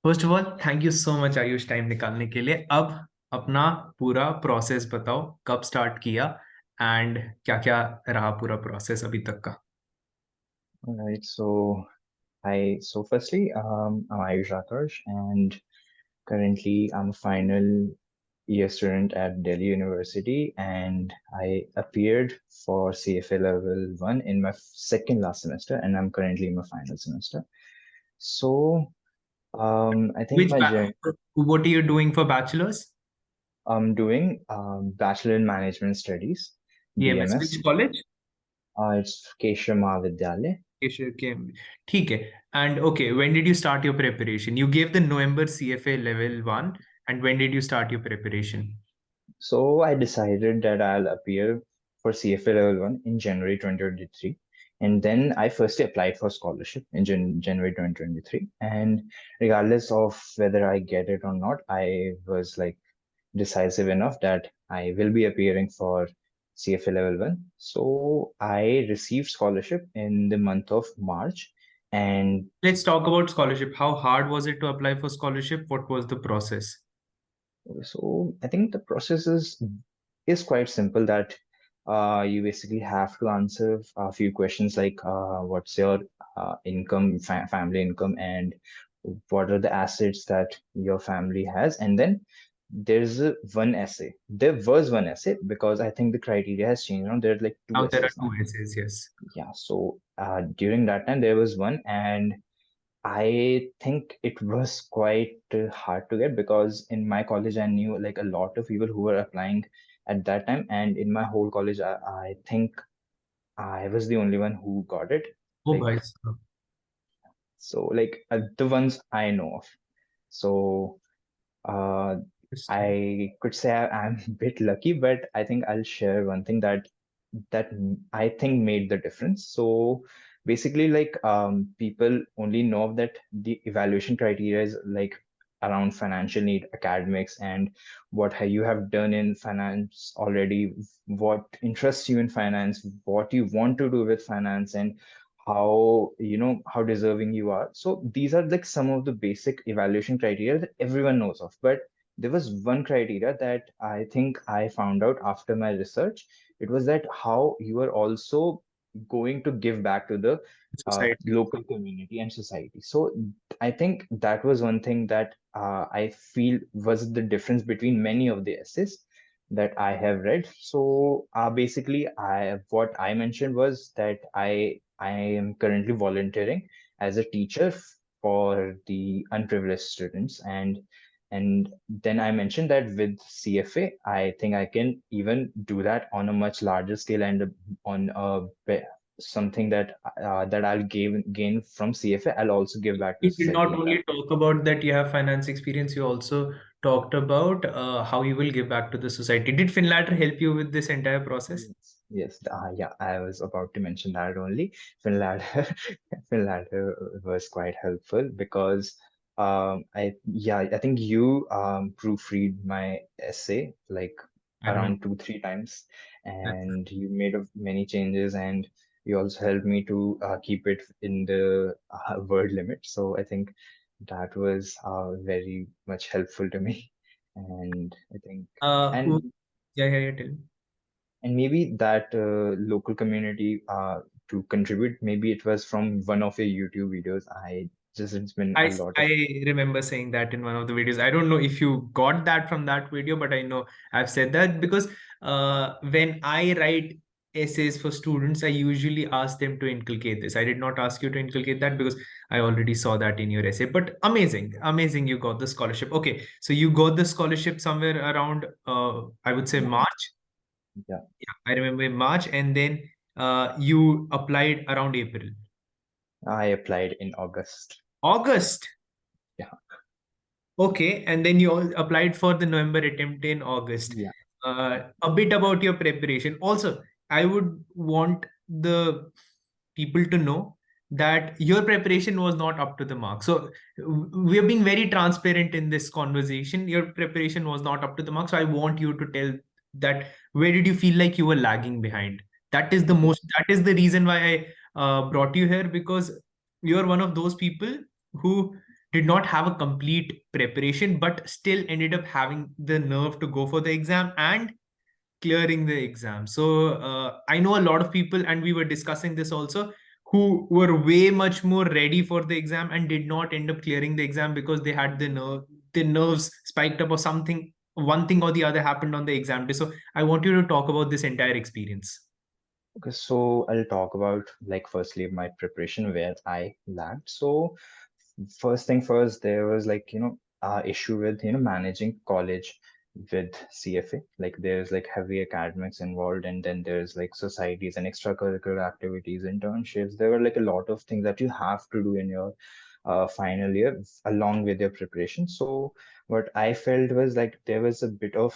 First of all thank you so much Ayush time निकालने के लिए। अब अपना पूरा प्रोसेस बताओ, कब स्टार्ट किया एंड क्या क्या रहा पूरा प्रोसेस अभी तक का। All right, so hi. So firstly, I'm Ayush, and currently I'm a final year student at Delhi University, and I appeared for CFA Level 1 in my second last semester, and I'm currently in my final semester. So I think Which my ba- journey, what are you doing for bachelor's? I'm doing Bachelor in Management Studies, BMS, BMS. which college? It's Keshav Mahavidyalaya. Asia came. ठीक है. And okay, when did you start your preparation? You gave the November CFA level 1, and when did you start your preparation? So I decided that I'll appear for CFA Level 1 in January 2023. And then I firstly applied for scholarship in January 2023. And regardless of whether I get it or not, I was like decisive enough that I will be appearing for CFA Level 1. So I received scholarship in the month of March. And Let's talk about scholarship. How hard was it to apply for scholarship? What was the process? so I think the process is quite simple that you basically have to answer a few questions like what's your income, family income, and what are the assets that your family has. And then there's one essay. There was one essay because I think the criteria has changed now. There's like two Now there are essays two now. essays, yes. Yeah. So during that time, there was one, and I think it was quite hard to get because in my college I knew like a lot of people who were applying at that time, and in my whole college I think I was the only one who got it. Oh, Like guys. the ones I know of. So uh, Interesting. I could say I'm a bit lucky, but I think I'll share one thing that I think made the difference. So basically, like people only know that the evaluation criteria is like around financial need, academics, and you have done in finance already, what interests you in finance, what you want to do with finance, and how deserving you are. So these are like some of the basic evaluation criteria that everyone knows of. But there was one criteria that I think I found out after my research. It was that how you are also going to give back to the Society. local community and society. So I think that was one thing that I feel was the difference between many of the essays that I have read. So basically, I what I mentioned was that I am currently volunteering as a teacher for the unprivileged students, and then I mentioned that with CFA, I think I can even do that on a much larger scale and on something that I'll gain from CFA. I'll also give back to You did society not in that. only talk about that you have finance experience, you also talked about how you will give back to the society. Did Finlatter help you with this entire process? Yes, yes. Yeah, I was about to mention that only. Finland, Finland was quite helpful because I think you proofread my essay like I remember. around 2, 3 times, and you made many changes, and you also helped me to keep it in the word limit. So I think that was very much helpful to me, and I think Uh, who- and yeah, tell me. and maybe that local community to contribute. Maybe it was from one of your YouTube videos. It's been a lot I of. remember saying that in one of the videos. I don't know if you got that from that video, but I know I've said that because when I write essays for students, I usually ask them to inculcate this. I did not ask you to inculcate that because I already saw that in your essay. But amazing, amazing, you got the scholarship. Okay, so you got the scholarship somewhere around, I would say Yeah, March. yeah. Yeah, I remember in March, and then you applied around April. I applied in August. August. Yeah, Okay, and then you all applied for the November attempt in August. yeah. A bit about your preparation. Also, I would want the people to know that your preparation was not up to the mark. So we are being very transparent in this conversation. Your preparation was not up to the mark. So I want you to tell that where did you feel like you were lagging behind? That is the reason why I brought you here, because you're one of those people who did not have a complete preparation, but still ended up having the nerve to go for the exam and clearing the exam. So I know a lot of people, and we were discussing this also, who were way much more ready for the exam and did not end up clearing the exam because they had the nerves spiked up or something. One thing or the other happened on the exam day. So I want you to talk about this entire experience. Okay, so I'll talk about like firstly my preparation where I lagged. So first thing first, there was like, issue with, managing college with CFA. Like there's like heavy academics involved, and then there's like societies and extracurricular activities, internships. There were like a lot of things that you have to do in your final year along with your preparation. So what I felt was like there was a bit of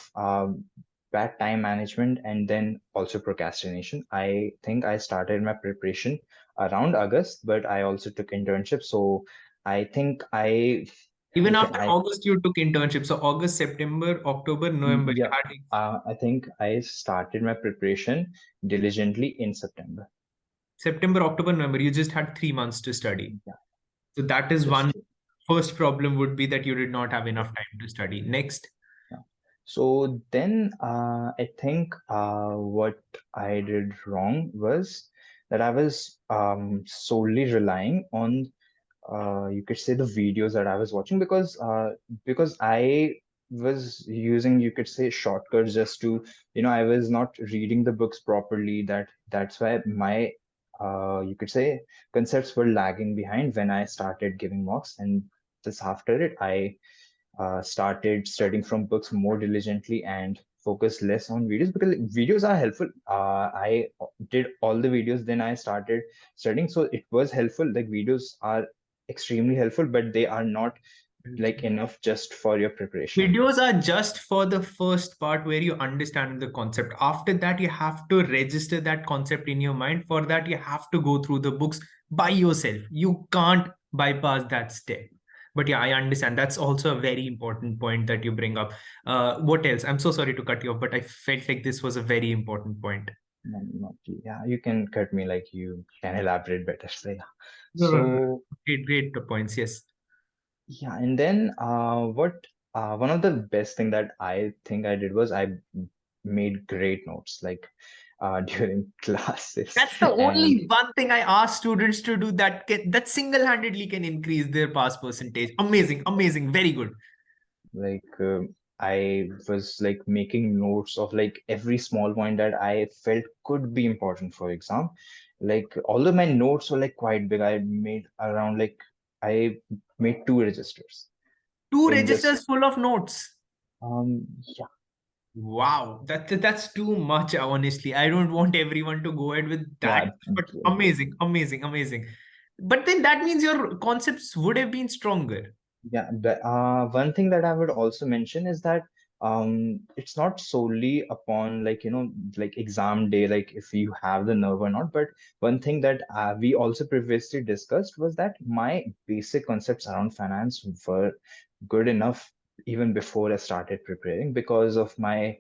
bad time management and then also procrastination. I think I started my preparation around August, but I also took internship. So I think Even after I August, you took internship. So August, September, October, November, you yeah, had I think I started my preparation diligently in September. September, October, November. You just had 3 months to study. Yeah, So that is just one first problem would be that you did not have enough time to study. Next, yeah. So then I think what I did wrong was that I was solely relying on you could say the videos that I was watching because I was using, you could say, shortcuts just to, I was not reading the books properly. That's why my you could say concepts were lagging behind when I started giving mocks. And just after it, I started studying from books more diligently and focus less on videos because videos are helpful. I did all the videos, then I started studying, so it was helpful. Like videos are extremely helpful, but they are not like enough just for your preparation. videos are just for the first part where you understand the concept. After that, you have to register that concept in your mind. For that, you have to go through the books by yourself. You can't bypass that step. But yeah, I understand. That's also a very important point that you bring up. What else? I'm so sorry to cut you off, but I felt like this was a very important point. Yeah, you can cut me, like you can elaborate better. So yeah. No, no, no. So Great points. Yes. yeah, and then what one of the best thing that I think I did was I made great notes like during classes. That's the And only one thing I ask students to do that single-handedly can increase their pass percentage. Amazing, amazing, very good. like I was like making notes of like every small point that I felt could be important for exam. Like although my notes were like quite big, I made around like I made two registers Two in just registers full of notes. yeah. Wow, that's too much, honestly. I don't want everyone to go ahead with that, Yeah, but amazing, amazing, amazing. But then that means your concepts would have been stronger. yeah, but one thing that I would also mention is that it's not solely upon like like exam day, like if you have the nerve or not. But one thing that we also previously discussed was that my basic concepts around finance were good enough even before I started preparing because of my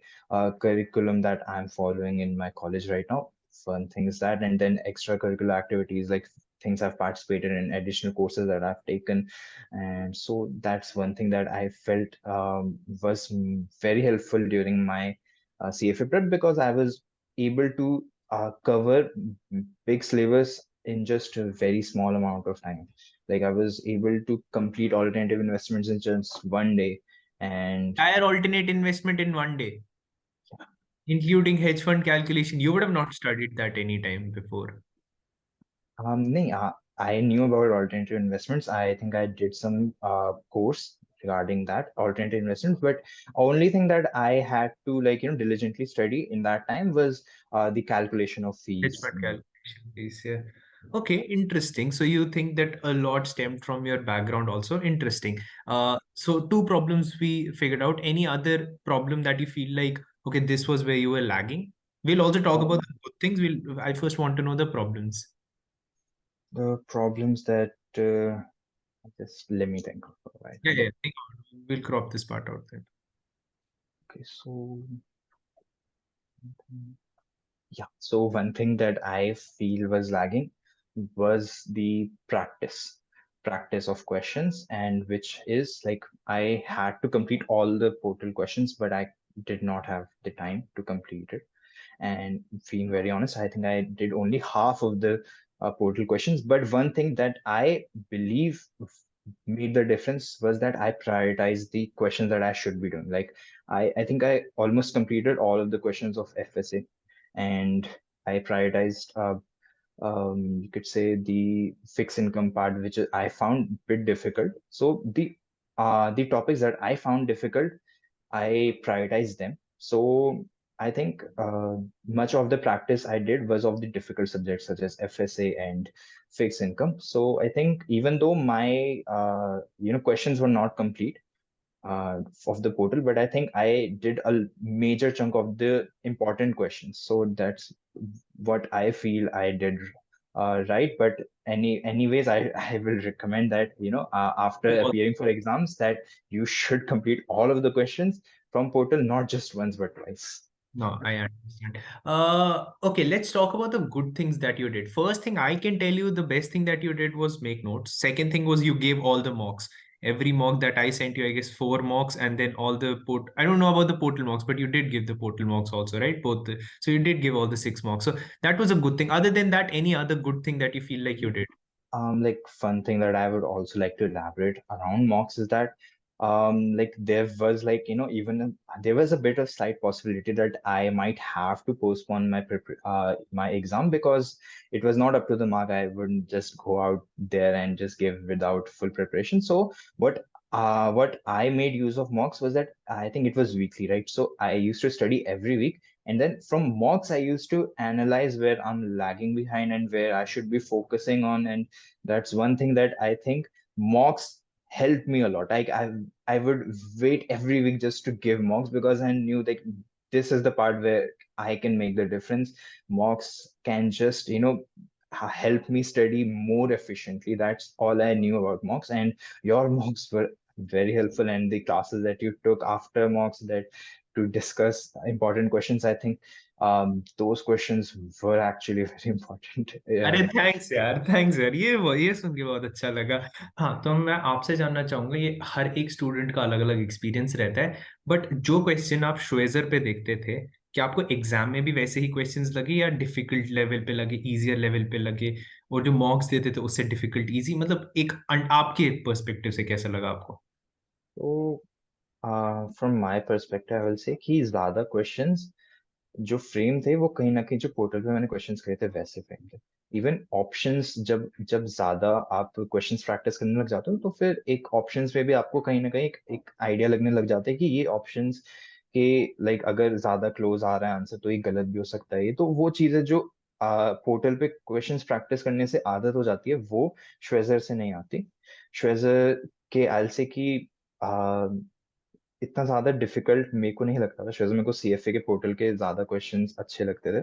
curriculum that I'm following in my college right now. One thing is that, and then extracurricular activities like things I've participated in, additional courses that I've taken. And so that's one thing that I felt was very helpful during my CFA prep because I was able to cover big syllabus in just a very small amount of time. Like I was able to complete alternative investments in just one day. And Entire alternate investment in one day, including hedge fund calculation. You would have not studied that any time before. nahin, I knew about alternative investments. I think I did some course regarding that alternative investments, but only thing that I had to like diligently study in that time was the calculation of Hedge fees. fund calculation piece, yeah. Okay, interesting. So you think that a lot stemmed from your background also. Interesting. So two problems we figured out. Any other problem that you feel like, okay, this was where you were lagging? We'll also talk about Um, the good things. I first want to know the problems. the problems that just let me think of a while. Yeah, yeah. Think about it. We'll crop this part out then. Okay, so yeah, so one thing that I feel was lagging was the practice. practice of questions, and which is like I had to complete all the portal questions, but I did not have the time to complete it. And being very honest, I think I did only half of the portal questions. But one thing that I believe made the difference was that I prioritized the questions that I should be doing. Like I think I almost completed all of the questions of FSA, and I prioritized you could say the fixed income part, which I found a bit difficult. So the topics that I found difficult, I prioritize them. So I think much of the practice I did was of the difficult subjects such as FSA and fixed income. So I think even though my questions were not complete of the portal, but I think I did a major chunk of the important questions. So that's what I feel I did right. But anyways, I will recommend that after appearing for exams that you should complete all of the questions from portal, not just once but twice. No, I understand. Okay, let's talk about the good things that you did. First thing I can tell you, the best thing that you did was make notes. Second thing was you gave all the mocks. Every mock that I sent you, I guess four mocks, and then all the port. I don't know about the portal mocks, but you did give the portal mocks also, right? So you did give all the six mocks. So that was a good thing. Other than that, any other good thing that you feel like you did? Like fun thing that I would also like to elaborate around mocks is that like there was like there was a bit of slight possibility that I might have to postpone my exam because it was not up to the mark. I wouldn't just go out there and just give without full preparation. So what I made use of mocks was that I think it was weekly, right? So I used to study every week, and then from mocks, I used to analyze where I'm lagging behind and where I should be focusing on. And that's one thing that I think mocks helped me a lot. Like I would wait every week just to give mocks because I knew that this is the part where I can make the difference. Mocks can just, help me study more efficiently. That's all I knew about mocks. And your mocks were very helpful. And the classes that you took after mocks that to discuss important questions, I think those questions were actually very important. अरे Yeah. Thanks यार ये सुन के बहुत अच्छा लगा। हाँ, तो मैं आपसे जानना चाहूंगा, ये हर एक स्टूडेंट का अलग अलग एक्सपीरियंस रहता है, बट जो क्वेश्चन आप श्वेजर पे देखते थे, क्या आपको एग्जाम में भी वैसे ही क्वेश्चंस लगे या डिफिकल्ट लेवल पे लगे, इजियर लेवल पे लगे, और जो मॉक्स देते थे उससे डिफिकल्ट इजी, मतलब एक आपके पर्सपेक्टिव से कैसा लगा आपको? तो from my perspective I will say कि ज्यादा क्वेश्चंस जो फ्रेम थे वो कहीं ना कहीं जो पोर्टल पे मैंने क्वेश्चंस करे थे वैसे फ्रेम थे। इवन ऑप्शंस जब जब ज्यादा आप क्वेश्चंस प्रैक्टिस करने लग जाते हो तो फिर एक ऑप्शंस में भी आपको कहीं ना कहीं एक आइडिया लगने लग जाता है कि ये ऑप्शंस के लाइक अगर ज्यादा क्लोज आ रहा है आंसर तो ये गलत भी हो सकता है। ये तो वो चीजें जो पोर्टल पे क्वेश्चंस प्रैक्टिस करने से आदत हो जाती है वो श्वेजर से नहीं आती। श्वेजर के आयल से कि इतना ज्यादा डिफिकल्ट मेरे को नहीं लगता था। शायद मेरे को सीएफए के पोर्टल के ज्यादा क्वेश्चंस अच्छे लगते थे।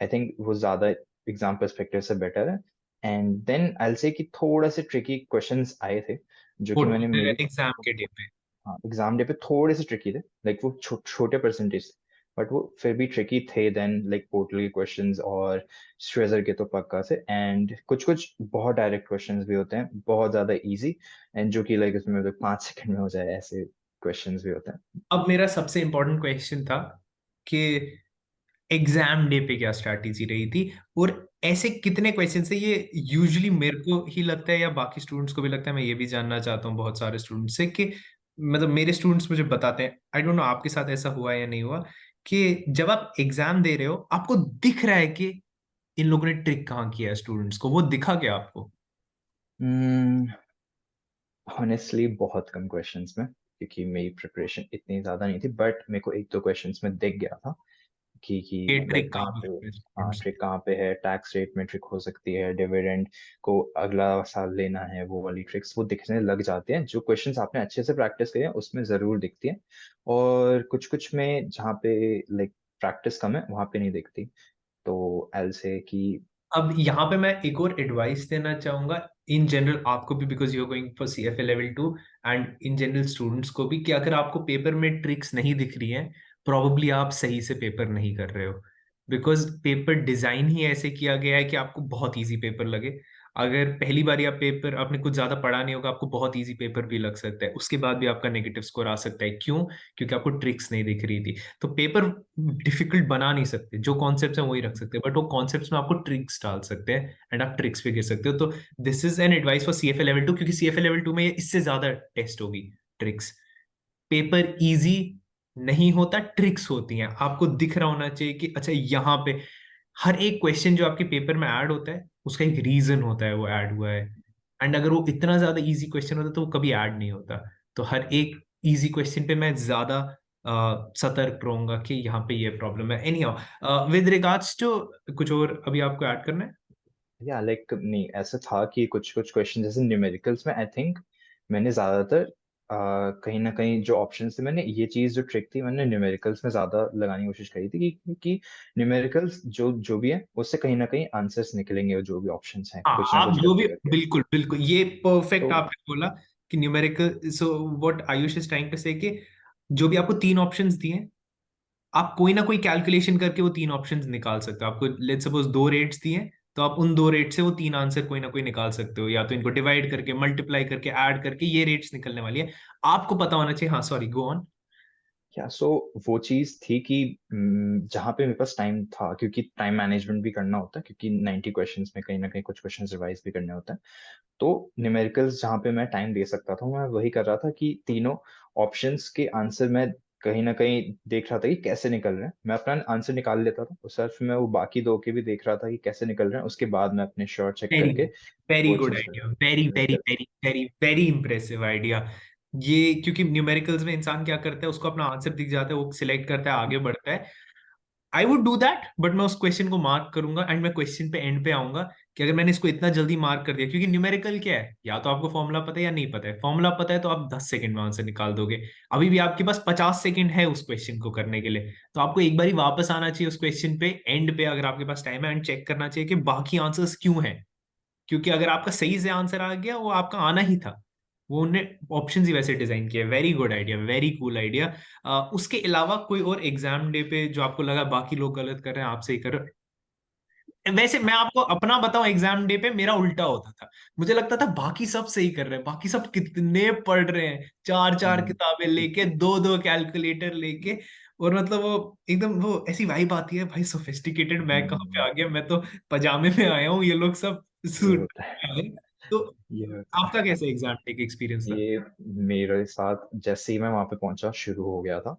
आई थिंक वो ज्यादा एग्जाम पर्सपेक्टिव से बेटर है। एंड देन आई से कि थोड़ा से ट्रिकी क्वेश्चंस आए थे जो कि मैंने मे बी एग्जाम के डे पे? हाँ एग्जाम डे पे थोड़े से ट्रिकी थे। लाइक वो छोटे परसेंटेज थे बट वो फिर भी ट्रिकी थे देन लाइक पोर्टल के क्वेश्चंस और श्वेजर के तो पक्का से। एंड कुछ कुछ बहुत डायरेक्ट क्वेश्चंस भी होते हैं बहुत ज्यादा इजी एंड जो कि लाइक उसमें 5 सेकंड में हो जाए ऐसे क्वेश्चंस भी होते हैं। अब मेरा सबसे इम्पोर्टेंट क्वेश्चन था कि एग्जाम डे पे क्या स्ट्रैटेजी रही थी, और ऐसे कितने क्वेश्चन से, ये यूजुअली मेरे को ही लगता है या बाकी स्टूडेंट्स को भी लगता है, मैं ये भी जानना चाहता हूँ बहुत सारे स्टूडेंट्स से कि, मतलब मेरे स्टूडेंट्स मुझे बताते हैं, आई डोंट नो आपके साथ ऐसा हुआ है या नहीं हुआ, कि जब आप एग्जाम दे रहे हो आपको दिख रहा है कि इन लोगों ने ट्रिक कहाँ किया है, स्टूडेंट्स को वो दिखा क्या आपको? ऑनेस्टली बहुत कम क्वेश्चंस में क्योंकि मेरी प्रिपरेशन इतनी ज्यादा नहीं थी बट मेरे को एक दो क्वेश्चंस में दिख गया था कि ये लाइक ट्रिक कहाँ कहाँ पे पे स्टूडेंट्स? ट्रिक कहाँ पे है। टैक्स रेट में ट्रिक हो सकती है डिविडेंड को अगला साल लेना है वो वाली ट्रिक्स वो दिखने लग जाते हैं। जो क्वेश्चंस आपने अच्छे से प्रैक्टिस करे हैं उसमें जरूर दिखती है और कुछ कुछ में जहाँ पे लाइक प्रैक्टिस कम है वहां पे नहीं दिखती। तो एल से कि अब यहाँ पे मैं एक और एडवाइस देना चाहूंगा, इन जनरल आपको भी, because you are going for CFA level 2, and in general students को भी, कि अगर आपको पेपर में ट्रिक्स नहीं दिख रही हैं, प्रॉब्ली आप सही से पेपर नहीं कर रहे हो, बिकॉज पेपर डिजाइन ही ऐसे किया गया है कि आपको बहुत इजी पेपर लगे। अगर पहली बार आप पेपर आपने कुछ ज्यादा पढ़ा नहीं होगा, आपको बहुत इजी पेपर भी लग सकता है, उसके बाद भी आपका नेगेटिव स्कोर आ सकता है। क्यों? क्योंकि आपको ट्रिक्स नहीं दिख रही थी। तो पेपर डिफिकल्ट बना नहीं सकते, जो कॉन्सेप्ट्स हैं वही रख सकते हैं, बट वो कॉन्सेप्ट्स में आपको ट्रिक्स डाल सकते हैं एंड आप ट्रिक्स पे गिर सकते हो। तो this is an advice for CFA level 2, क्योंकि सीएफए लेवल 2 में ये इससे ज्यादा टेस्ट होगी। ट्रिक्स, पेपर इजी नहीं होता, ट्रिक्स होती हैं। आपको दिख रहा होना चाहिए कि अच्छा यहाँ पे हर एक क्वेश्चन जो आपके पेपर में ऐड होता है उसका एक रीजन होता है वो ऐड हुआ है। एंड अगर वो इतना ज्यादा इजी क्वेश्चन होता तो वो कभी ऐड नहीं होता। तो हर एक इजी क्वेश्चन पे मैं ज्यादा सतर्क रहूंगा कि यहाँ पे ये प्रॉब्लम है। Anyhow, with regards to कुछ और अभी आपको ऐड करना है? या लाइक नहीं, ऐसा था कि कुछ कुछ क्वेश्चन जैसे न्यूमेरिकल्स में आई थिंक मैंने ज्यादातर कहीं ना कहीं जो ऑप्शंस थे, मैंने ये चीज जो ट्रिक थी मैंने न्यूमेरिकल्स में ज्यादा लगाने की कोशिश करी थी कि न्यूमेरिकल्स जो जो भी है उससे कहीं ना कहीं आंसर्स निकलेंगे, जो भी ऑप्शंस हैं हाँ, कुछ ना आप कुछ जो भी, करके करके। बिल्कुल बिल्कुल, ये परफेक्ट तो आपने बोला कि numerical. So what Ayush is trying to say कि जो भी आपको तीन ऑप्शंस दिए, आप कोई ना कोई कैलकुलेशन करके वो तीन ऑप्शंस निकाल सकते हो। आपको लेट्स सपोज दो रेट्स दिए, तो आप उन दो रेट से वो तीन आंसर कोई ना कोई निकाल सकते हो, या तो इनको डिवाइड करके, मल्टीप्लाई करके, ऐड करके ये रेट्स निकलने वाली है। आपको पता होना चाहिए। हाँ सॉरी, गो ऑन। क्या सो वो चीज थी कि जहाँ पे मेरे पास टाइम था, क्योंकि टाइम मैनेजमेंट भी करना होता है, क्योंकि 90 क्वेश्चंस में कहीं ना कहीं कुछ क्वेश्चंस रिवाइज भी करने होते हैं। तो न्यूमेरिकल्स जहाँ पे मैं टाइम दे सकता था मैं वही कर रहा था कि तीनों ऑप्शंस के आंसर मैं कहीं ना कहीं देख रहा था कि कैसे निकल रहे हैं। मैं अपना आंसर निकाल लेता था और सिर्फ मैं वो बाकी दो के भी देख रहा था कि कैसे निकल रहे हैं, उसके बाद मैं अपने शॉर्ट चेक वेरी करके वेरी वो गुड चीज आइडिया, वेरी वेरी कर। Very very very impressive idea. ये क्योंकि न्यूमेरिकल्स में इंसान क्या करता है, उसको अपना आंसर दिख जाता है, वो सिलेक्ट करता है, आगे बढ़ता है। I would do that, but मैं उस क्वेश्चन को मार्क करूंगा एंड मैं क्वेश्चन पे एंड पे आऊंगा कि अगर मैंने इसको इतना जल्दी मार्क कर दिया, क्योंकि न्यूमेरिकल क्या है, या तो आपको फॉर्मूला पता है या नहीं पता है। फॉर्मूला पता है तो आप 10 सेकंड में आंसर निकाल दोगे, अभी भी आपके पास 50 सेकंड है उस क्वेश्चन को करने के लिए। तो आपको एक बार ही वापस आना चाहिए उस क्वेश्चन पे एंड पे, अगर आपके पास टाइम है, एंड चेक करना चाहिए कि बाकी आंसर्स क्यों हैं। क्योंकि अगर आपका सही से आंसर आ गया, वो आपका आना ही था। वो उन्होंने ऑप्शंस ही वैसे डिजाइन किए। Very good idea, very cool idea. उसके अलावा कोई और एग्जाम डे पे जो आपको लगा बाकी लोग गलत कर रहे हैं, आप सही कर रहे हो? वैसे मैं आपको अपना बताऊं, एग्जाम डे पे मेरा उल्टा होता था। मुझे लगता था बाकी सब सही कर रहे हैं, बाकी सब कितने पढ़ रहे हैं, चार चार हम्म, किताबें लेके, दो दो कैलकुलेटर लेके। और मतलब वो एकदम वो ऐसी वाइब आती है, भाई सोफिस्टिकेटेड, मैं कहाँ पे आ गया, मैं तो पजामे में आया हूँ, ये लोग सब ये सूट होता है, में आए। तो ये होता आपका है। कैसे एग्जाम डे का एक्सपीरियंस था? ये मेरे साथ जैसे ही मैं वहां पे पहुंचा शुरू हो गया था,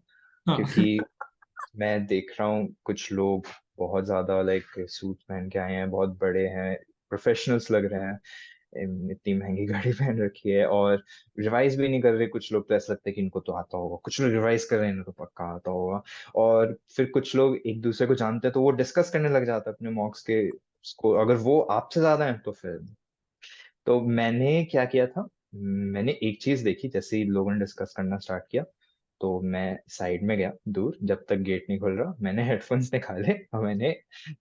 हाँ। क्योंकि मैं देख रहा हूँ कुछ लोग बहुत ज्यादा लाइक सूट पहन के आए हैं, बहुत बड़े हैं, प्रोफेशनल्स लग रहे हैं, इतनी महंगी गाड़ी पहन रखी है और रिवाइज भी नहीं कर रहे। कुछ लोग तो ऐसा लगता है कि इनको तो आता होगा, कुछ लोग रिवाइज कर रहे हैं, इनको तो पक्का आता होगा। और फिर कुछ लोग एक दूसरे को जानते हैं तो वो डिस्कस करने लग जाते हैं अपने मॉक्स के स्कोर, अगर वो आपसे ज्यादा है तो फिर। तो मैंने क्या किया था, मैंने एक चीज देखी, जैसे ही लोगों ने डिस्कस करना स्टार्ट किया तो मैं साइड में गया दूर, जब तक गेट नहीं खुल रहा मैंने हेडफोन्स निकाले और मैंने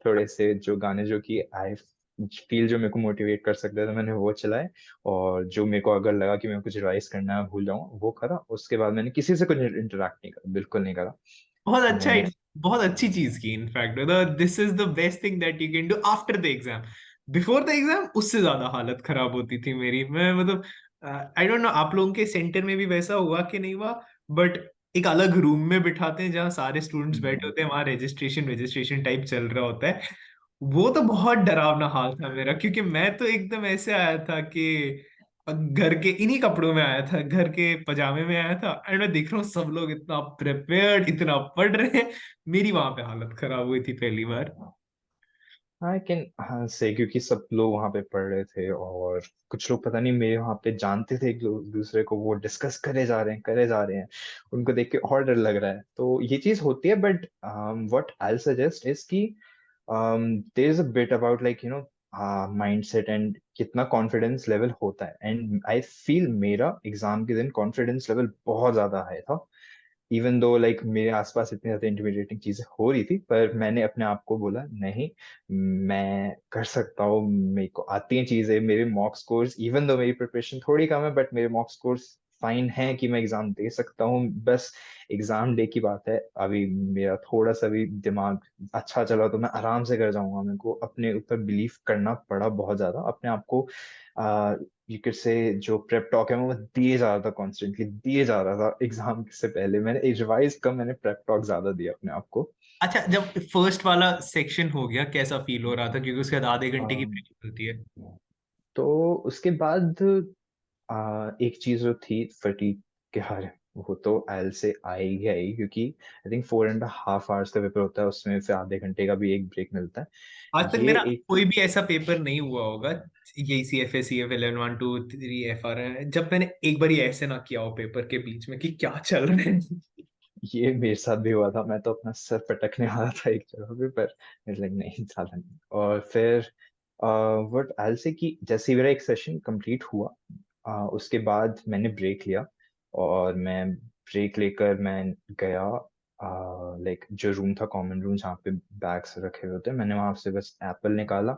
थोड़े से जो गाने जो कि आई फील जो मेरे को मोटिवेट कर सकते थे मैंने वो चलाए। और जो मेरे को अगर लगा कि मैं कुछ रिवाइज करना है भूल जाऊँ वो करा। उसके बाद मैंने किसी से कुछ इंटरेक्ट नहीं करा, बिल्कुल नहीं करा। बहुत अच्छा, मैंने बहुत अच्छी चीज की in fact. This is the best thing that you can do after the exam. Before the exam उससे ज्यादा हालत खराब होती थी मेरी। मैं मतलब आई डोंट नो आप लोगों के सेंटर में भी वैसा हुआ कि नहीं हुआ, बट एक अलग रूम में बिठाते हैं जहाँ सारे स्टूडेंट्स बैठे हम्म, होते हैं, वहां रजिस्ट्रेशन रजिस्ट्रेशन टाइप चल रहा होता है। वो तो बहुत डरावना हाल था मेरा, क्योंकि मैं तो एकदम ऐसे आया था कि घर के इन्हीं कपड़ों में आया था, घर के पजामे में आया था, एंड मैं देख रहा हूँ सब लोग इतना प्रिपेयर्ड, इतना पढ़ रहे हैं। मेरी वहां पे हालत खराब हुई थी पहली बार। हाँ लेकिन हाँ सही, क्योंकि सब लोग वहां पे पढ़ रहे थे और कुछ लोग पता नहीं मेरे वहां पे जानते थे एक दूसरे को, वो डिस्कस करे जा रहे हैं करे जा रहे हैं, उनको देख के और डर लग रहा है। तो ये चीज होती है, but what I suggest is कि there is a bit about like mind set and कितना कॉन्फिडेंस लेवल होता है। एंड आई फील मेरा एग्जाम के दिन कॉन्फिडेंस लेवल बहुत ज्यादा हाई था, इवन दो लाइक मेरे आसपास इतनी ज्यादा इंटिमिडेटिंग चीजें हो रही थी, पर मैंने अपने आप को बोला नहीं, मैं कर सकता हूँ, मेरे को आती हैं चीजें। मेरे मॉक स्कोर्स इवन दो मेरी प्रिपरेशन थोड़ी कम है बट मेरे मॉक स्कोर्स फाइन है कि मैं एग्जाम दे सकता हूँ, बस एग्जाम डे की बात है। अभी मेरा थोड़ा सा भी दिमाग अच्छा चला तो मैं आराम से कर जाऊंगा। मेरे को अपने ऊपर बिलीव करना पड़ा बहुत ज्यादा, अपने आप को यू कैन से जो प्रेप टॉक है मैं वो दिए जा रहा था, कॉन्स्टेंटली दिए जा रहा था। एग्जाम से पहले मैंने रिवाइज कम, मैंने प्रेप टॉक ज्यादा दिया अपने आप को। अच्छा, जब फर्स्ट वाला सेक्शन हो गया कैसा फील हो रहा था, क्योंकि उसके बाद आधे घंटे की अम, ब्रेक होती है। तो उसके बाद एक चीज जो थी फटीग के हारे, वो तो आयल से आएगी आई, क्योंकि आई थिंक 4.5 आवर्स का पेपर होता है, उसमें फिर आधे घंटे का भी एक ब्रेक मिलता है। आज तक ये मेरा एक कोई भी ऐसा पेपर नहीं हुआ होगा, यही CFA 11 1 2 3 FR है, जब मैंने एक बार ऐसे ना किया हो पेपर के बीच में कि क्या चल रहा है। ये मेरे साथ भी हुआ था। मैं तो अपना सर पटकने वाला था एक जगह पे, पर लाइक नहीं, ज्यादा नहीं। और फिर व्हाट आई से कि जैसे ही मेरा एक सेशन कंप्लीट हुआ, उसके बाद मैंने ब्रेक लिया। और मैं ब्रेक लेकर मैं गया लाइक जो रूम था, कॉमन रूम जहाँ पे बैग्स रखे हुए थे, मैंने वहां से बस एप्पल निकाला।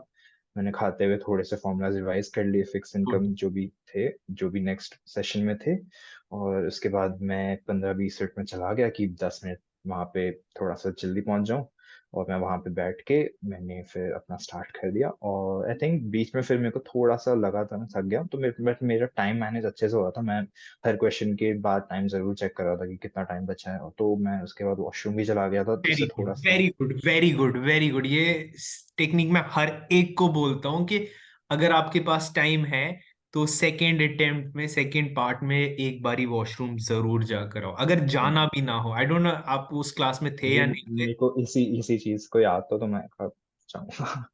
मैंने खाते हुए थोड़े से फॉर्मूलाज रिवाइज कर लिए, फिक्स Good. इनकम जो भी थे, जो भी नेक्स्ट सेशन में थे। और उसके बाद मैं 15-20 मिनट में चला गया कि 10 मिनट वहां पे थोड़ा सा जल्दी पहुंच जाऊं। और मैं वहां पे बैठ के मैंने फिर अपना स्टार्ट कर दिया। और आई थिंक बीच में फिर मेरे को थोड़ा सा लगा था, मैं थक गया, तो मेरा टाइम मैनेज अच्छे से हो रहा था। मैं हर क्वेश्चन के बाद टाइम जरूर चेक कर रहा था कि कितना टाइम बचा है। और तो मैं उसके बाद वॉशरूम भी चला गया था, वेरी जिससे गुड, थोड़ा सा very good, very good, very good. ये टेक्निक मैं हर एक को बोलता हूँ कि अगर आपके पास टाइम है तो सेकेंड अटेम्प्ट में, सेकेंड पार्ट में एक बारी वॉशरूम जरूर जाकर आओ, अगर जाना भी ना हो। आई डोंट नो आप उस क्लास में थे ये या नहीं थे। मेरे को इसी इसी चीज को याद तो मैं कब चाहूंगा।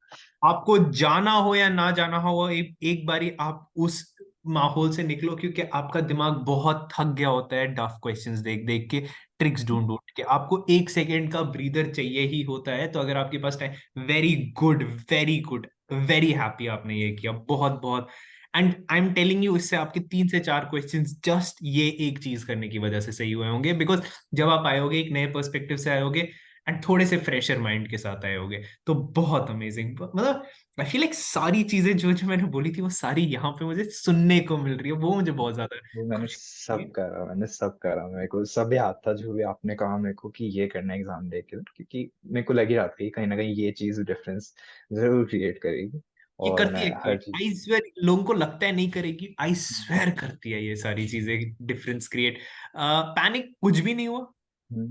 आपको जाना हो या ना जाना हो, वो एक बारी आप उस माहौल से निकलो, क्योंकि आपका दिमाग बहुत थक गया होता है टफ क्वेश्चंस देख देख के, ट्रिक्स ढूंढ ढूंढ के। आपको एक सेकेंड का ब्रीदर चाहिए ही होता है। तो अगर आपके पास time, very good, very good, very happy आपने ये किया, बहुत बहुत। And I am telling you, इससे आपके 3 से 4 क्वेश्चंस जस्ट ये एक चीज करने की वजह से सही हुए होंगे, बिकॉज जब आप आयोगे एक नए पर्सपेक्टिव से आयोगे एंड थोड़े से फ्रेशर माइंड के साथ आयोगे, तो बहुत अमेजिंग। मतलब आई फील लाइक सारी चीजें जो जो मैंने बोली थी वो सारी यहाँ पे मुझे सुनने को मिल रही है, वो मुझे बहुत ज्यादा वो मैंने खुशी होती सब है। करा, मैंने सब करा। मेरे को सब याद था जो भी आपने कहा मेरे को कि ये करना एग्जाम दे के, क्योंकि मेरे को लग ही रहा था कि कहीं ना कहीं ये चीज डिफरेंस जरूर क्रिएट करेगी। ये और करती मैं है हर क्रिएट, चीज आई स्वेयर। लोगों को लगता है नहीं करेगी, आई स्वेयर करती है ये सारी चीजें डिफरेंस क्रिएट। पैनिक कुछ भी नहीं हुआ। हम्म,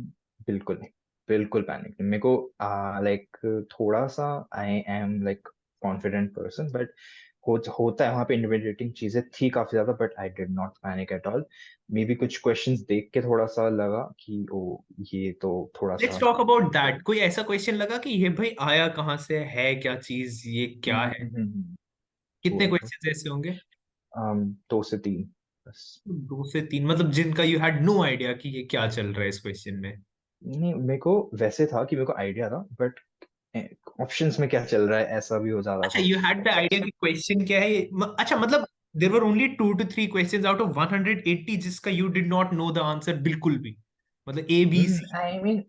बिल्कुल नहीं, बिल्कुल पैनिक नहीं। मेरे को लाइक थोड़ा सा I am like confident person, but होता है वहाँ पे इंटिमिडेटिंग चीजें थी काफी ज्यादा, but I did not panic at all. May be कुछ क्वेश्चंस देख के थोड़ा सा लगा कि ओ, ये तो थोड़ा लेट्स सा टॉक अबाउट दैट। कोई ऐसा क्वेश्चन लगा कि ये भाई आया कहाँ से, है क्या चीज, ये क्या है? कितने हुआ था। क्वेश्चंस ऐसे होंगे? 2 से 3 बस। 2 से 3, मतलब जिनका यू हैड नो आइडिया कि ये क्या चल रहा है इस क्वेश्चन में। नहीं, मेरे को वैसे था कि मेरे को आइडिया था, बट ऑप्शंस में क्या चल रहा है ऐसा भी हो जाता अच्छा, था। यू हैड द आइडिया कि क्वेश्चन क्या है अच्छा, मतलब there were only 2 to 3 questions out of 180 जिसका you did not know the answer बिल्कुल भी, मतलब ABC। आई मीन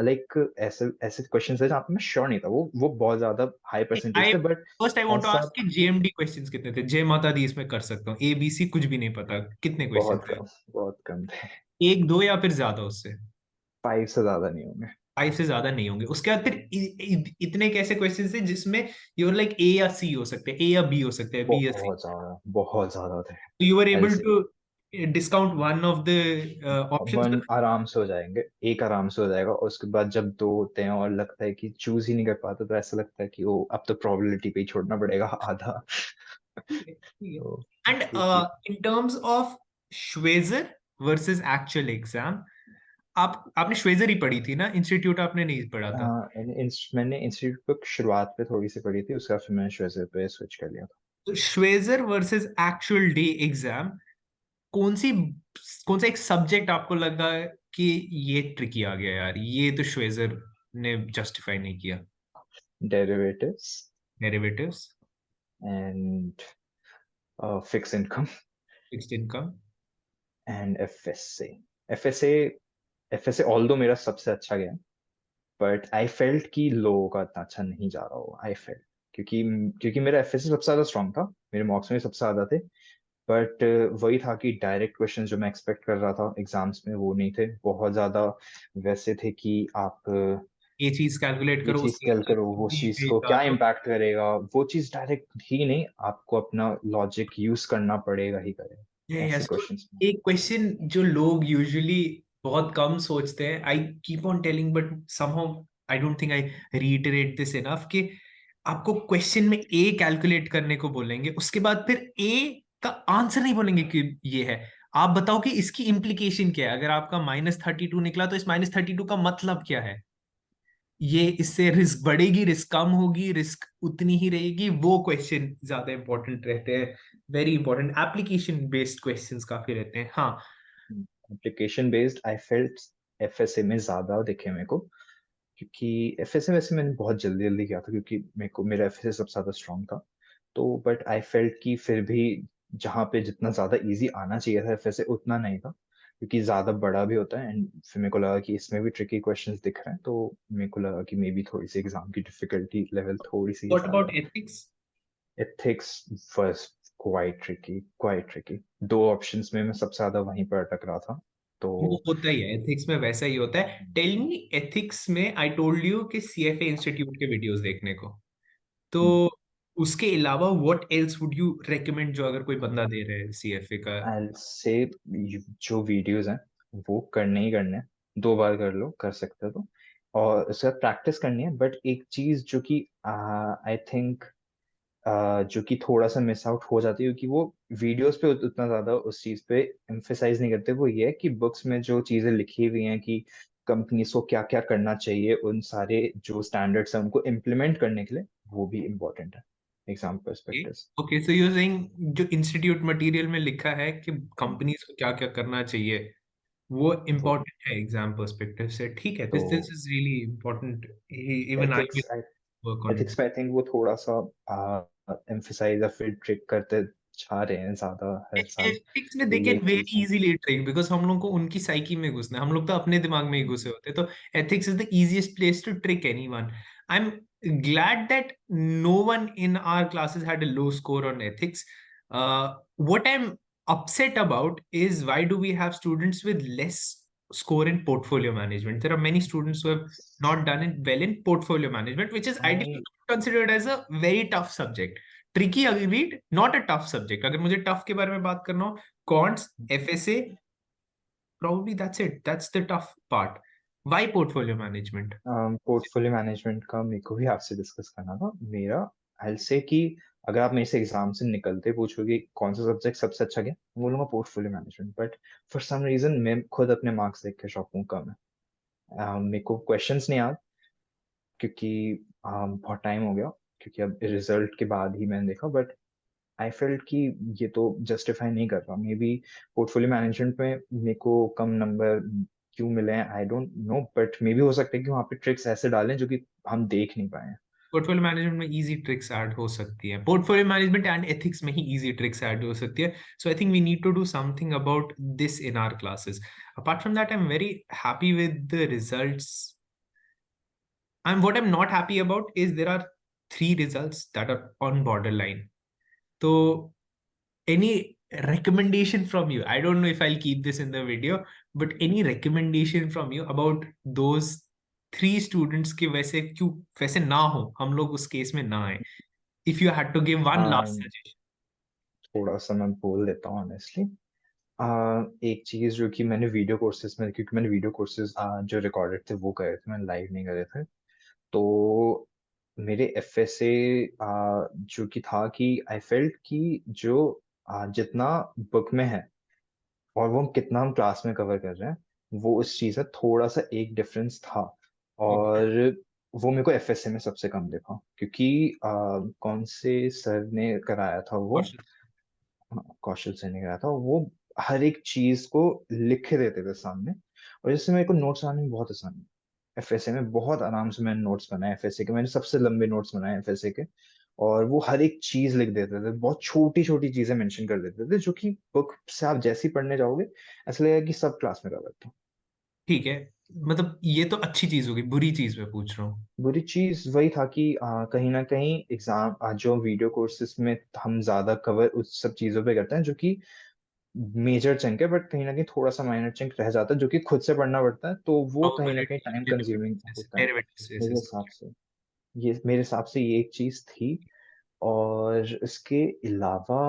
लाइक ऐसे ऐसे क्वेश्चंस है जहाँ पे मैं श्योर नहीं था, वो बहुत ज्यादा हाई परसेंटेज आई थे, but first I want to ऐसा आस्क कि JMD क्वेश्चंस कितने थे? जय माता दी इसमें कर सकता हूँ, ABC कुछ भी नहीं पता, कितने क्वेश्चन बहुत थे? कम, बहुत कम थे। एक दो या फिर ज्यादा उससे? 5 से ज्यादा नहीं होंगे। 5 से ज्यादा नहीं होंगे। उसके बाद फिर इतने कैसे क्वेश्चन थे जिसमें यूर लाइक A या C हो सकते हैं, A या B हो सकते हैं, B या C? बहुत ज्यादा थे। यू आर एबल ऐसे to discount one of the options? One आराम से हो जाएंगे, एक आराम से हो जाएगा। और उसके बाद जब दो होते हैं और लगता है कि चूज ही नहीं कर पाते, तो ऐसा लगता है कि ओ, अब तो प्रोबेबिलिटी पे ही छोड़ना पड़ेगा आधा। तो एंड ये चीज। इन टर्म्स ऑफ श्वेजर वर्सेस एक्चुअल एग्जाम, आपने श्वेजर ही पढ़ी थी ना, इंस्टीट्यूट आपने नहीं पढ़ा था? मैंने इंस्टीट्यूट पे शुरुआत पे थोड़ी सी पढ़ी थी, उसके बाद फिर मैंने श्वेजर पे स्विच कर लिया था। तो श्वेजर वर्सेस एक्चुअल डे एग्जाम, कौन सी कौन सा एक सब्जेक्ट आपको लगा कि ये ट्रिकी आ गया यार, ये तो श्वेजर ने जस्टिफाई नहीं किया? Derivatives derivatives, and fix income fixed income. And FSA. FSA FSA although मेरा सबसे अच्छा गया, बट आई फेल्ट कि लोगों का इतना अच्छा नहीं जा रहा हो। आई फेल्ट क्योंकि क्योंकि मेरा एफएससी सबसे ज्यादा स्ट्रांग था, मेरे मार्क्स में सबसे ज्यादा थे, बट वही था कि डायरेक्ट क्वेश्चन जो मैं एक्सपेक्ट कर रहा था एग्जाम्स में वो नहीं थे, बहुत ज्यादा वैसे थे कि आप ये चीज कैलकुलेट ये करो, चीज उसके कैल करो, वो चीज लिए को क्या डालो। इम्पैक्ट करेगा, वो चीज डायरेक्ट ही नहीं, आपको अपना लॉजिक यूज करना पड़ेगा ही करेगा ऐसे यस, तो क्वेश्चंस में। एक क्वेश्चन जो लोग यूजुअली बहुत कम सोचते हैं, I keep on telling but somehow I don't think I reiterate this enough, कि आपको क्वेश्चन में ए कैलकुलेट करने को बोलेंगे, उसके बाद फिर ए का आंसर नहीं बोलेंगे कि ये है, आप बताओ कि इसकी इम्प्लीकेशन क्या है। अगर आपका -32 निकला तो इस -32 का मतलब क्या है, ये इससे रिस्क बढ़ेगी, रिस्क कम होगी, रिस्क उतनी ही रहेगी, वो क्वेश्चन ज्यादा इंपॉर्टेंट रहते हैं। Very important application based questions काफी रहते हैं, हाँ। Application based I felt FSA में ज्यादा दिखे मेरे को, क्योंकि एफएसए वैसे मैंने बहुत जल्दी जल्दी किया था क्योंकि मेरे को मेरा एफएसए सबसे ज्यादा स्ट्रांग था। तो बट आई फेल्ट कि फिर भी जहाँ पे जितना ज्यादा इजी आना चाहिए था एफएसए उतना नहीं था, क्योंकि ज्यादा बड़ा भी होता है। एंड फिर मेरे को लगा कि इसमें भी ट्रिकी क्वेश्चंस दिख रहे हैं, तो मेरे को लगा कि मे बी थोड़ी सी एग्जाम की डिफिकल्टी लेवल थोड़ी सी व्हाट अबाउट ज्यादा है। Ethics? Ethics was quite tricky, quite tricky. दो ऑप्शंस में मैं सबसे ज्यादा वहीं पर अटक रहा था। तो वो होता ही है, एथिक्स में वैसा ही होता है। टेल मी, एथिक्स में आई टोल्ड यू कि सीएफए इंस्टीट्यूट के वीडियोस देखने को, तो उसके अलावा what else would you recommend, जो अगर कोई बंदा दे रहा है सीएफए का? आई से जो वीडियोस हैं वो करने ही करने हैं, दो बार कर लो, कर सकते हो तो। और उसके बाद प्रैक्टिस करनी है, बट एक चीज जो कि आई थिंक जो कि थोड़ा सा मिस आउट हो जाती है, क्योंकि वो वीडियोस पे उतना ज्यादा उस चीज पे एम्फेसाइज नहीं करते, वो ये है कि बुक्स में जो चीजें लिखी हुई हैं कि कंपनीज को क्या क्या करना चाहिए, उन सारे जो स्टैंडर्ड्स हैं उनको इम्प्लीमेंट करने के लिए, वो भी इम्पोर्टेंट है exam perspective. Okay, so you saying जो इंस्टीट्यूट मटेरियल में लिखा है कि कंपनीज को क्या क्या करना चाहिए, वो वो इम्पोर्टेंट है एग्जाम पर्सपेक्टिव से। ठीक है, तो this is really important. Even I will ethics work on it. Ethics में आई थिंक वो थोड़ा सा एम्फेसाइज या फिर ट्रिक करते जा रहे हैं ज्यादा हर साल। एथिक्स में तो दे ये कैन एक चीज वेरी है। इजीली ट्रेन, बिकॉज हम लोग को उनकी साइकी में घुसना है, हम लोग तो अपने दिमाग में ही घुसे होते हैं, तो ethics is the easiest place to trick anyone. I am glad that no one in our classes had a low score on ethics. What I'm upset about is, why do we have students with less score in portfolio management? There are many students who have not done it well in portfolio management, which is ideally I considered as a very tough subject. Tricky agreed, not a tough subject. अगर मुझे tough के बारे में बात करना हो, counts, FSA, probably that's it, that's the tough part. Why portfolio management? Portfolio management का मेरे को भी आपसे डिस्कस करना था। मेरा आई से कि अगर आप मेरे से एग्जाम से निकलते पूछोगे कौन सा सब्जेक्ट सबसे अच्छा गया, मैं बोलूंगा portfolio management. But for some reason मैं खुद अपने मार्क्स देख के शौक हूँ कम है। मेरे को क्वेश्चंस नहीं याद, क्योंकि बहुत टाइम हो गया, क्योंकि अब रिजल्ट के बाद ही मैंने देखा। बट आई फेल्ट कि ये तो जस्टिफाई नहीं कर रहा। मे बी पोर्टफोलियो मैनेजमेंट में मेरे को कम नंबर क्यों मिले हैं I don't know, but may be हो सकता है कि वहाँ पे ट्रिक्स ऐसे डालें जो कि हम देख नहीं पाए हैं। पोर्टफोलियो मैनेजमेंट में इजी ट्रिक्स ऐड हो सकती है, पोर्टफोलियो मैनेजमेंट एंड एथिक्स में ही इजी ट्रिक्स ऐड हो सकती है। So I think we need to do something about this in our classes. Apart from that, I am very happy with the results. And what I'm not happy about is there are three results that are on borderline. So, any recommendation from you? I don't know if I'll keep this in the video, but any recommendation from you about those three students के वैसे क्यों वैसे ना हो, हम लोग उस case में ना आए? If you had to give one last suggestion. थोड़ा सा मैं बोल देता हूँ ऑनेस्टली। एक चीज जो कि मैंने वीडियो कोर्सेज में, क्योंकि मैंने वीडियो कोर्सेज जो रिकॉर्डेड थे वो करे थे, मैंने लाइव नहीं करे थे। तो मेरे एफएसए जो कि था कि आई फेल्ट कि जो जितना बुक में है और वो कितना हम क्लास में कवर कर रहे हैं, वो उस चीज में थोड़ा सा एक डिफरेंस था। Okay. और वो मेरे को एफएसए में सबसे कम दिखा, क्योंकि कौन से सर ने कराया था वो, Cautious. हाँ, कौशल से नहीं कराया था वो, हर एक चीज को लिख के देते थे सामने। और जिससे मेरे को नोट्स बनाने में बहुत आसानी, एफएसए में बहुत आराम से मैंने नोट्स बनाए एफएसए के, मैंने सबसे लंबे नोट्स बनाए एफएसए के। और वो हर एक चीज लिख देते थे, बहुत छोटी छोटी चीजें मेंशन कर देते थे, जो कि बुक से आप जैसे ही पढ़ने जाओगे ऐसा लगेगा कि सब क्लास में कवर था। ठीक है, मतलब ये तो अच्छी चीज होगी, बुरी चीज मैं पूछ रहा हूँ। बुरी चीज वही था कि कहीं ना कहीं एग्जाम जो वीडियो कोर्सेज में हम ज्यादा कवर उस सब चीजों पे करते हैं जो कि मेजर चंक है, बट कहीं ना कहीं थोड़ा सा माइनर चंक रह जाता है जो कि खुद से पढ़ना पड़ता है, तो वो कहीं ना कहीं टाइम कंज्यूमिंग होता है मेरे हिसाब से। ये मेरे हिसाब से ये एक चीज थी। और इसके अलावा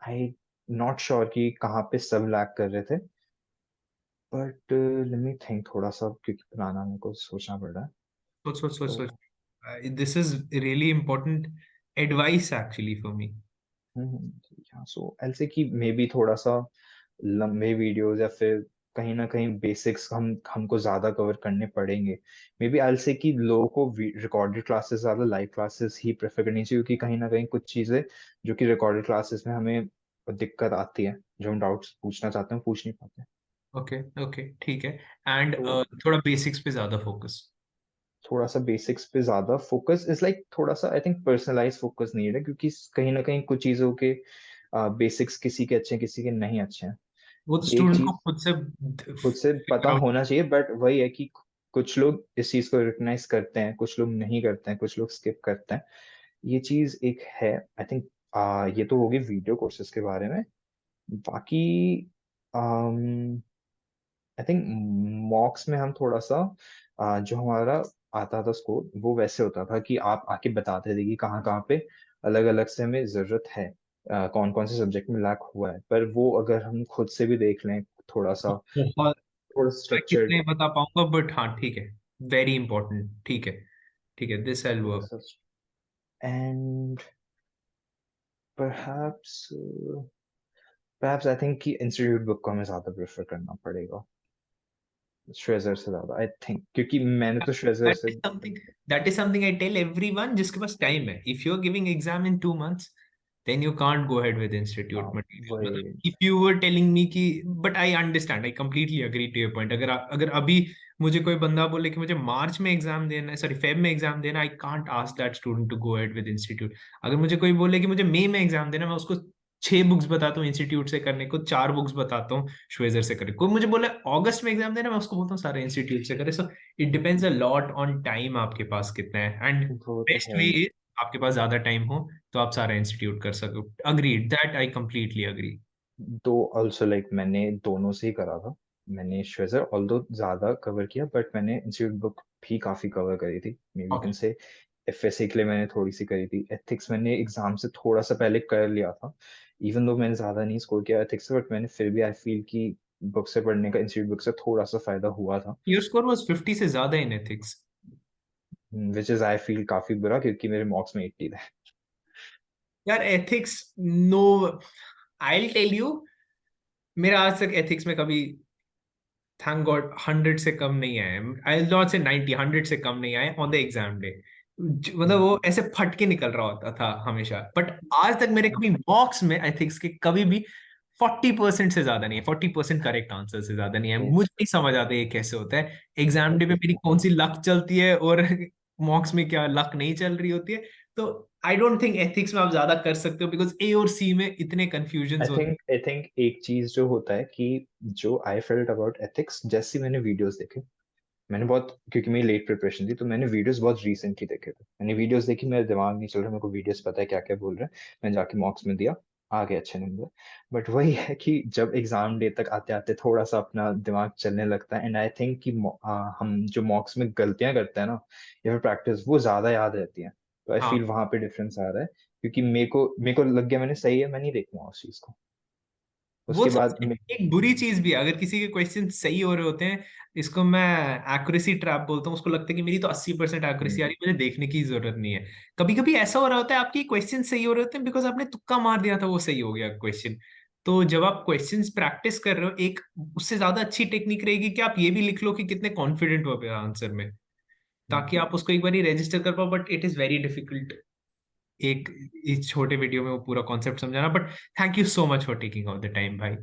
आई नॉट श्योर कि कहाँ पे सब लैग कर रहे थे, बट लेट मी थिंक थोड़ा सा, क्योंकि पुराना मेरे को सोचना पड़ रहा है। सोच सोच सोच तो सोच। This is really important advice actually for me. सो ऐसे कि मे बी थोड़ा सा लंबे वीडियोस या फिर कहीं ना कहीं बेसिक्स हमको ज्यादा कवर करने पड़ेंगे। मे बी आई से कि लोगों को रिकॉर्डेड क्लासेस ज्यादा लाइव क्लासेस ही प्रेफर करनी चाहिए, क्योंकि कहीं ना कहीं कुछ चीजें जो कि रिकॉर्डेड क्लासेस में हमें दिक्कत आती है, जो हम डाउट्स पूछना चाहते हैं पूछ नहीं पाते। ओके ओके ठीक है। एंड तो थोड़ा बेसिक्स पे ज्यादा फोकस। थोड़ा सा बेसिक्स पे ज्यादा फोकस इज लाइक थोड़ा सा I think personalize focus need है, क्योंकि कहीं ना कहीं कुछ चीजों के बेसिक्स किसी के अच्छे हैं किसी के नहीं अच्छे हैं। वो तो ये एक स्टूडेंट को चीज खुद से खुद से फिगर पता आउट। होना चाहिए, बट वही है कि कुछ लोग इस चीज को रिकग्नाइज करते हैं, कुछ लोग नहीं करते हैं, कुछ लोग स्किप करते हैं। ये चीज एक है आई थिंक। ये तो होगी वीडियो कोर्सेज के बारे में। बाकी आई थिंक मॉक्स में हम थोड़ा सा जो हमारा आता था स्कोर वो वैसे होता था कि आप आके बताते थे कि कहाँ कहाँ पे अलग अलग से हमें जरूरत है, कौन कौन से सब्जेक्ट में लैक हुआ है। पर वो अगर हम खुद से भी देख लें थोड़ा सा, बहुत थोड़ा मैं कितने स्ट्रक्चर्ड, बता पाऊंगा, बट हाँ ठीक है। वेरी इंपॉर्टेंट, ठीक है। ठीक है, दिस विल थोड़ा वर्क। सा, and perhaps perhaps I think कि इंस्टीट्यूट बुक को हमें ज्यादा प्रेफर करना पड़ेगा श्रेजर से ज्यादा, आई थिंक, क्योंकि मैंने तो श्रेजर That से। is something, that is something I tell everyone जिसके पास टाइम है. If you're giving exam in 2 months, then you can't go ahead with institute material. मतलब वही if you were telling me कि, but I understand, I completely agree to your point. अगर अभी मुझे कोई बंदा बोले कि मुझे मार्च में एग्जाम देना है, सॉरी फेब में एग्जाम देना, I can't ask that student to go ahead with institute. अगर मुझे कोई बोले कि मुझे मई में एग्जाम देना है, मैं उसको 6 बुक्स बताता हूँ इंस्टीट्यूट से करने को, 4 बुक्स बताता हूँ श्वेजर से करने को. कोई मुझे बोले अगस्त में एग्जाम देना, मैं उसको बोलता हूँ सारे इंस्टीट्यूट से करे. So it depends a lot on time आपके पास कितना है. एंड वो तो बेस्ट है वे ही। इज आपके पास ज्यादा टाइम हो तो आप सारा इंस्टीट्यूट कर सको. Agreed, that I completely agree. तो ऑल्सो लाइक मैंने दोनों से ही करा था। मैंने श्वेजर ऑल्दो ज्यादा कवर किया, बट मैंने इंस्टीट्यूट बुक भी काफी कवर करी थी। May be can okay. से एफएससी के लिए मैंने थोड़ी सी करी थी। एथिक्स मैंने एग्जाम से थोड़ा सा पहले कर लिया था, इवन दो मैंने ज्यादा नहीं स्कोर किया एथिक्स से, बट मैंने फिर भी आई फील कि बुक से पढ़ने का इंस्टीट्यूट बुक से थोड़ा सा फायदा हुआ था। योर स्कोर वाज 50 से ज्यादा in ethics. Which is I feel काफी बुरा, क्योंकि मेरे मार्क्स में 80 थे। यार ethics, no, I tell you, मेरा आज तक एथिक्स में कभी, थैंक गॉड, 100 से कम नहीं आए. आई नॉट से 90, 100 से कम नहीं आए ऑन द एग्जाम डे. मतलब वो ऐसे फट के निकल रहा होता था हमेशा. बट आज तक मेरे कभी मॉक्स में एथिक्स के कभी भी 40% से ज्यादा नहीं है. 40% करेक्ट आंसर से ज्यादा नहीं है. मुझे नहीं समझ आता ये कैसे होता है. एग्जाम डे पे मेरी कौन सी लक चलती है और मॉक्स में क्या लक नहीं चल रही होती है. तो आई डोंट थिंक एथिक्स में आप ज्यादा कर सकते हो, बिकॉज ए और सी में इतने कंफ्यूजन होते आई थिंक एक चीज जो होता है कि जो आई फेल्ट अबाउट एथिक्स, जैसे मैंने वीडियोस देखे, मैंने बहुत, क्योंकि मेरी लेट प्रिपरेशन थी तो मैंने वीडियोस बहुत रिसेंटली देखे थे। मैंने वीडियोस देखी, मेरा दिमाग नहीं चल रहा, मेरे को वीडियोस पता है क्या क्या बोल रहे हैं, मैंने जाके मॉक्स में दिया, आ गए अच्छे नंबर। बट वही है कि जब एग्जाम डे तक आते आते थोड़ा सा अपना दिमाग चलने लगता है, एंड आई थिंक कि हम जो मॉक्स में गलतियां करते हैं ना, या फिर प्रैक्टिस, वो ज्यादा याद रहती है। तो आई हैं. फील वहां पे डिफरेंस आ रहा है, क्योंकि मेरे को लग गया मैंने सही है, मैं नहीं देखूंगा उस चीज को वो उसके बाद सबसे एक बुरी चीज भी है, अगर किसी के क्वेश्चन सही हो रहे होते हैं, इसको मैं एक्यूरेसी ट्रैप बोलता हूँ. उसको लगता है कि मेरी तो 80% एक्यूरेसी आ हम्म, रही है, मुझे देखने की जरूरत नहीं है. कभी कभी ऐसा हो रहा होता है आपके क्वेश्चन सही हो रहे होते हैं बिकॉज आपने तुक्का मार दिया था, वो सही हो गया क्वेश्चन. तो जब आप क्वेश्चंस प्रैक्टिस कर रहे हो, एक उससे ज्यादा अच्छी टेक्निक रहेगी कि आप ये भी लिख लो कि कितने कॉन्फिडेंट हो गए आंसर में, ताकि आप उसको एक बार ही रजिस्टर कर पाओ. But it is very difficult एक इस छोटे वीडियो में वो पूरा कॉन्सेप्ट समझाना. But thank you so much for taking all the time भाई.